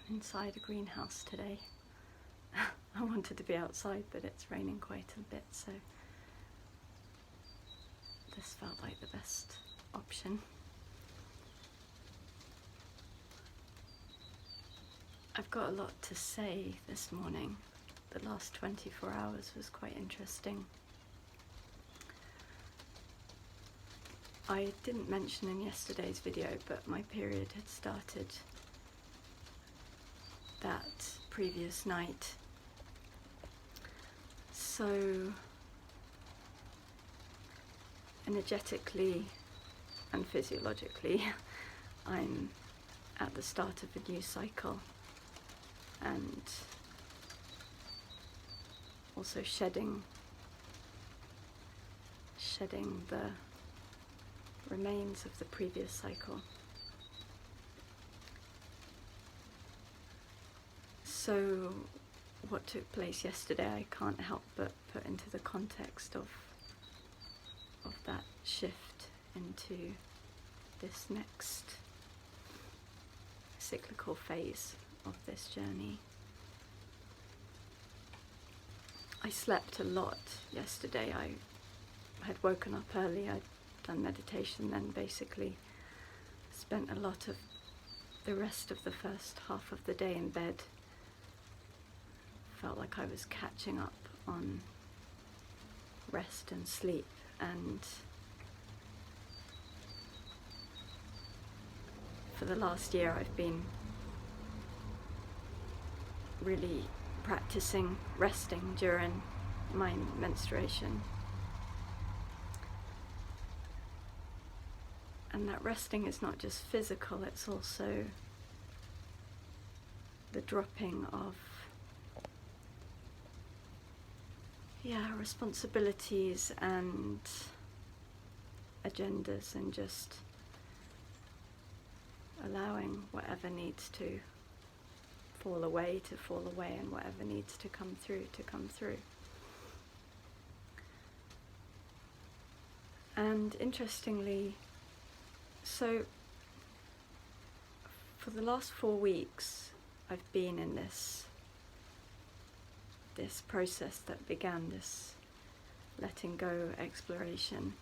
inside a greenhouse today. I wanted to be outside, but it's raining quite a bit, so this felt like the best option. I've got a lot to say this morning. The last 24 hours was quite interesting. I didn't mention in yesterday's video, but my period had started that previous night. So energetically and physiologically, I'm at the start of a new cycle, and also shedding the remains of the previous cycle. So what took place yesterday, I can't help but put into the context of that shift into this next cyclical phase of this journey. I slept a lot yesterday. I had woken up early, I'd done meditation, then basically spent a lot of the rest of the first half of the day in bed. Felt like I was catching up on rest and sleep, and for the last year I've been really practicing resting during my menstruation. And that resting is not just physical, it's also the dropping of responsibilities and agendas, and just allowing whatever needs to fall away, and whatever needs to come through. And interestingly, so for the last 4 weeks I've been in this process that began this letting go exploration.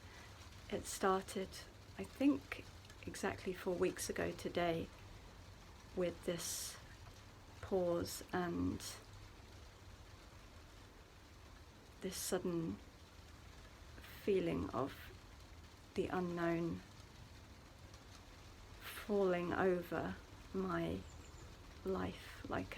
It started, I think, exactly 4 weeks ago today, with this pause and this sudden feeling of the unknown falling over my life like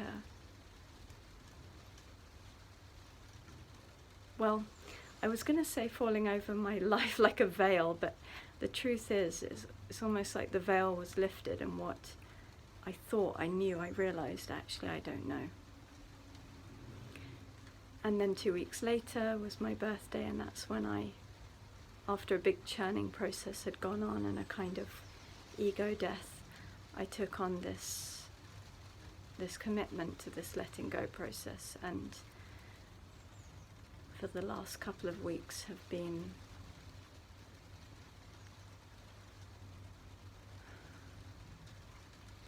I was going to say falling over my life like a veil, but the truth is it's almost like the veil was lifted, and what I thought I knew, I realised actually I don't know. And then 2 weeks later was my birthday, and that's when I, after a big churning process had gone on and a kind of ego death, I took on this commitment to this letting go process, and for the last couple of weeks have been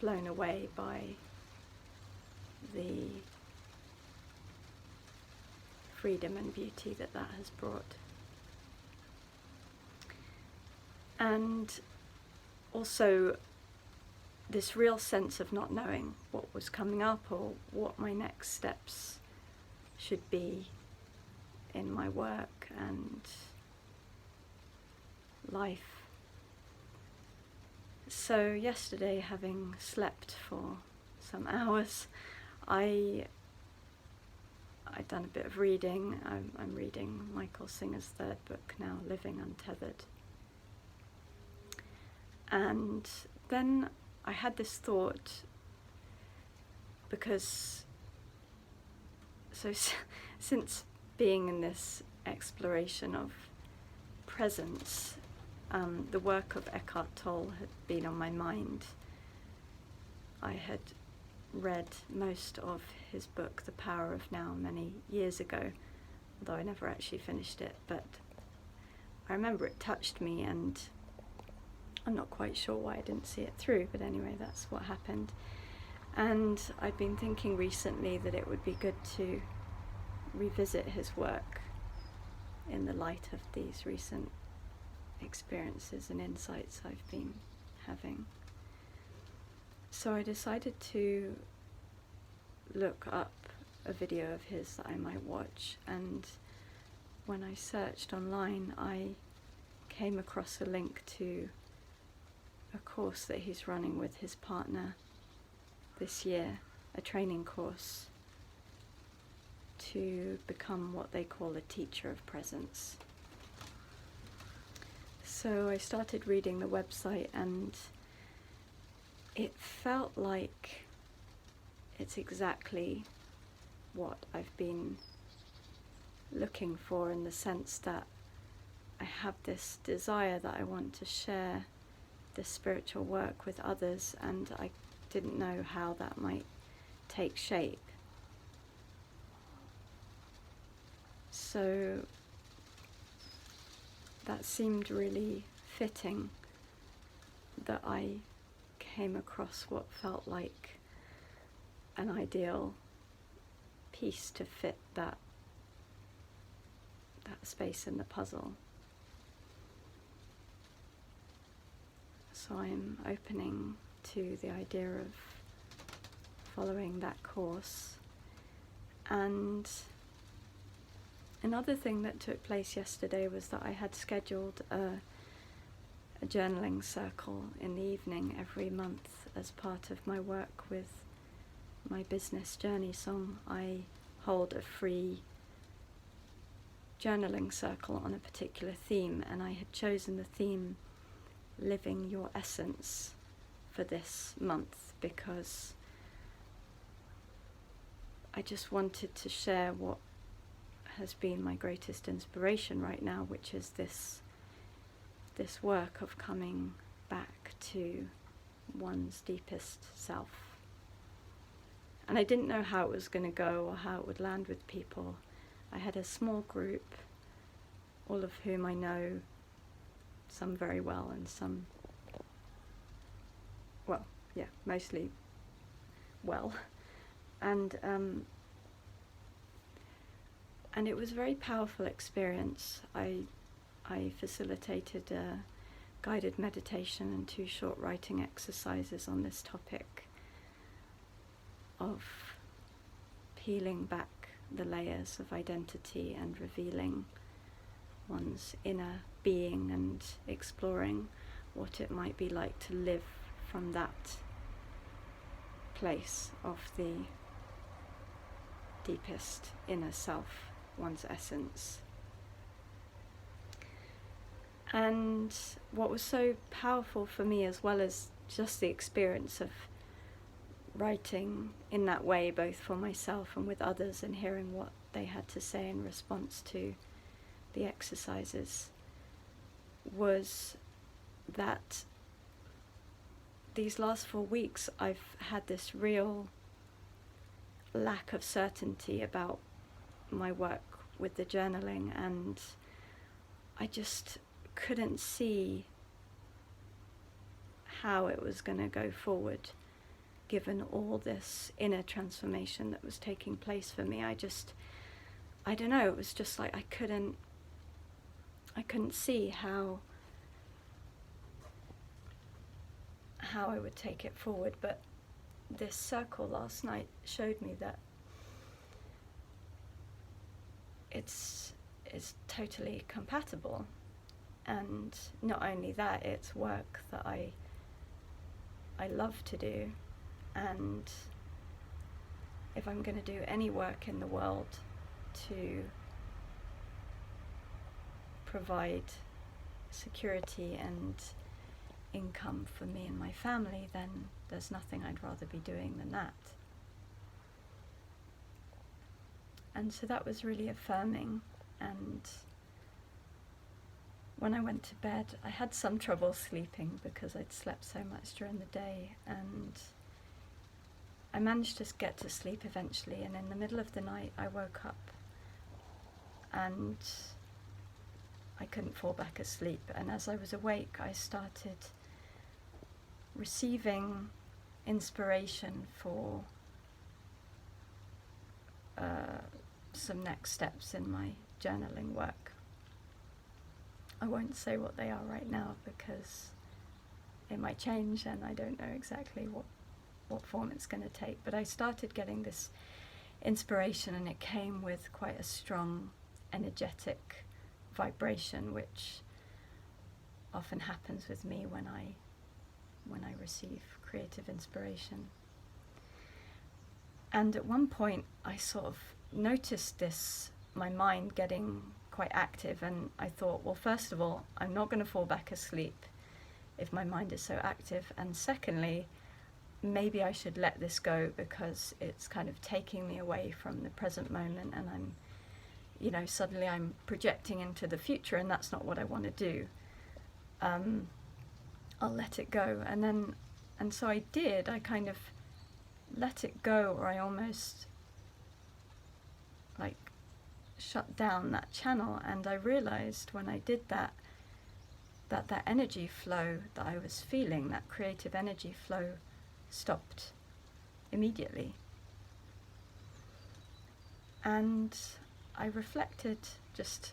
blown away by the freedom and beauty that has brought. And also this real sense of not knowing what was coming up or what my next steps should be in my work and life. So yesterday, having slept for some hours, I'd done a bit of reading. I'm reading Michael Singer's third book now, Living Untethered. And then I had this thought, because since being in this exploration of presence, the work of Eckhart Tolle had been on my mind. I had read most of his book, The Power of Now, many years ago, although I never actually finished it, but I remember it touched me, and I'm not quite sure why I didn't see it through, but anyway, that's what happened. And I'd been thinking recently that it would be good to revisit his work in the light of these recent experiences and insights I've been having. So I decided to look up a video of his that I might watch, and when I searched online I came across a link to a course that he's running with his partner this year, a training course to become what they call a teacher of presence. So I started reading the website, and it felt like it's exactly what I've been looking for, in the sense that I have this desire that I want to share this spiritual work with others, and I didn't know how that might take shape. So that seemed really fitting, that I came across what felt like an ideal piece to fit that space in the puzzle. So I'm opening to the idea of following that course. And another thing that took place yesterday was that I had scheduled a journaling circle in the evening every month as part of my work with my business Journey Song. I hold a free journaling circle on a particular theme, and I had chosen the theme Living Your Essence for this month because I just wanted to share what has been my greatest inspiration right now, which is this work of coming back to one's deepest self. And I didn't know how it was going to go or how it would land with people. I had a small group, all of whom I know, some very well and some, well, yeah, mostly well. And it was a very powerful experience. I facilitated a guided meditation and 2 short writing exercises on this topic of peeling back the layers of identity and revealing one's inner being and exploring what it might be like to live from that place of the deepest inner self, one's essence. And what was so powerful for me, as well as just the experience of writing in that way, both for myself and with others, and hearing what they had to say in response to the exercises, was that these last 4 weeks I've had this real lack of certainty about my work with the journaling, and I just couldn't see how it was going to go forward given all this inner transformation that was taking place for me. I don't know, it was just like I couldn't see how I would take it forward. But this circle last night showed me that it's totally compatible. And not only that, it's work that I love to do, and if I'm going to do any work in the world to provide security and income for me and my family, then there's nothing I'd rather be doing than that. And so that was really affirming. And when I went to bed, I had some trouble sleeping because I'd slept so much during the day, and I managed to get to sleep eventually, and in the middle of the night I woke up and I couldn't fall back asleep. And as I was awake, I started receiving inspiration for some next steps in my journaling work. I won't say what they are right now because it might change and I don't know exactly what form it's going to take. But I started getting this inspiration, and it came with quite a strong energetic vibration, which often happens with me when I receive creative inspiration. And at one point I sort of noticed this, my mind getting quite active, and I thought, well, first of all, I'm not going to fall back asleep if my mind is so active, and secondly, maybe I should let this go because it's kind of taking me away from the present moment, and I'm, suddenly I'm projecting into the future, and that's not what I want to do. I'll let it go. And so I did. I kind of let it go, or I almost like shut down that channel. And I realized when I did that, that energy flow that I was feeling, that creative energy flow, stopped immediately. And I reflected just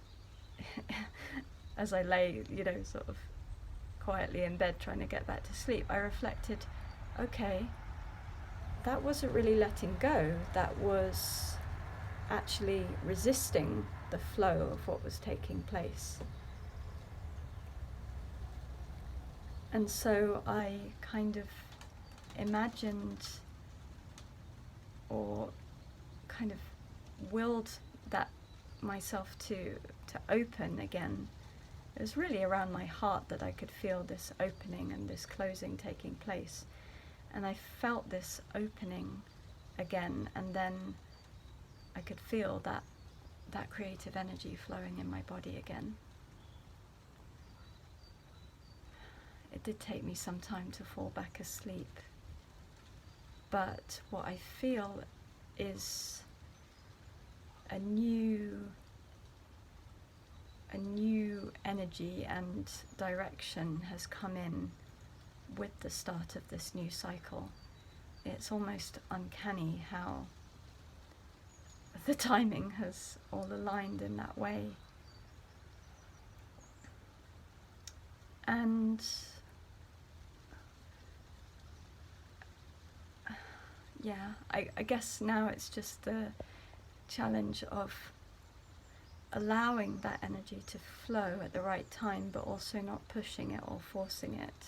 as I lay, sort of quietly in bed trying to get back to sleep. I reflected, okay, that wasn't really letting go, that was actually resisting the flow of what was taking place. And so I kind of imagined, or kind of willed that myself to open again. It was really around my heart that I could feel this opening and this closing taking place. And I felt this opening again, and then I could feel that creative energy flowing in my body again. It did take me some time to fall back asleep, but what I feel is a new energy and direction has come in with the start of this new cycle. It's almost uncanny how the timing has all aligned in that way. And yeah, I guess now it's just the challenge of allowing that energy to flow at the right time, but also not pushing it or forcing it.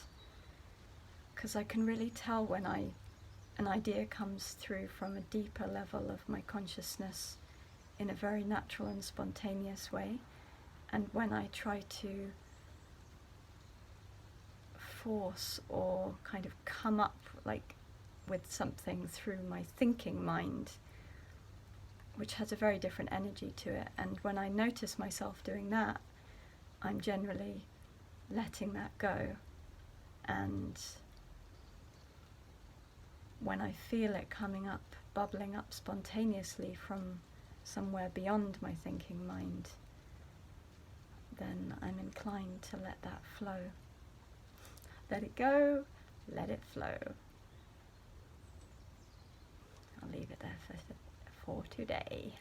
Because I can really tell when an idea comes through from a deeper level of my consciousness in a very natural and spontaneous way, and when I try to force or kind of come up like with something through my thinking mind, which has a very different energy to it. And when I notice myself doing that, I'm generally letting that go. And when I feel it coming up, bubbling up spontaneously from somewhere beyond my thinking mind, then I'm inclined to let that flow. Let it go, let it flow. I'll leave it there for today.